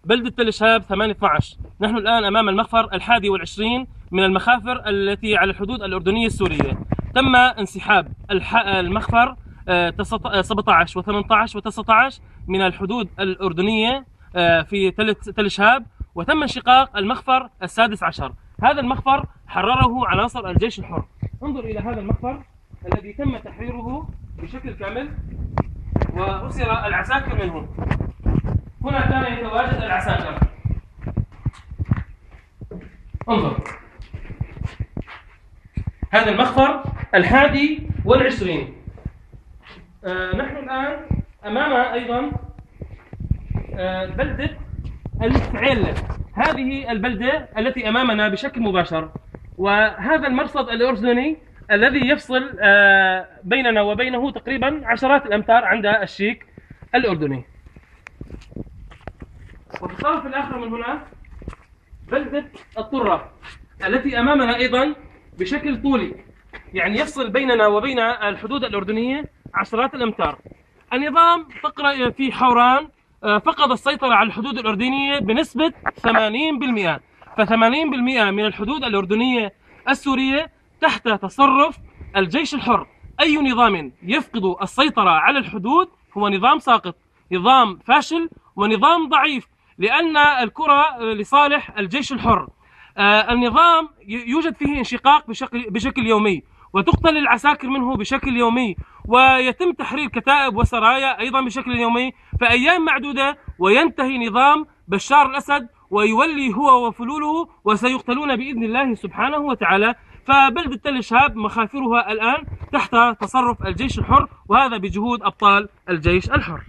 بلدة تل شهاب 8/12. نحن الآن أمام المخفر 21 من المخافر التي على الحدود الأردنية السورية. تم انسحاب المخفر 17 و18 و19 من الحدود الأردنية في تل شهاب، وتم انشقاق المخفر 16. هذا المخفر حرره عناصر الجيش الحر. انظر إلى هذا المخفر الذي تم تحريره بشكل كامل وأسر العساكر منه. هنا كان يتواجد العساكر. انظر، هذا المخفر 21. نحن الآن أمام أيضا بلدة الفعيل. هذه البلدة التي أمامنا بشكل مباشر، وهذا المرصد الأردني الذي يفصل بيننا وبينه تقريبا عشرات الأمتار عند الشيك الأردني. وفي الطرف الآخر من هنا بلدة الطرة التي أمامنا أيضا بشكل طولي، يعني يفصل بيننا وبين الحدود الأردنية عشرات الأمتار. النظام تقرأ في حوران فقد السيطرة على الحدود الأردنية بنسبة 80%، ف80% من الحدود الأردنية السورية تحت تصرف الجيش الحر. أي نظام يفقد السيطرة على الحدود هو نظام ساقط، نظام فاشل ونظام ضعيف، لأن الكرة لصالح الجيش الحر. النظام يوجد فيه انشقاق بشكل يومي، وتقتل العساكر منه بشكل يومي، ويتم تحرير كتائب وسرايا أيضا بشكل يومي. فأيام معدودة وينتهي نظام بشار الأسد ويولي هو وفلوله، وسيقتلون بإذن الله سبحانه وتعالى. فبلدة تل شهاب مخافرها الآن تحت تصرف الجيش الحر، وهذا بجهود أبطال الجيش الحر.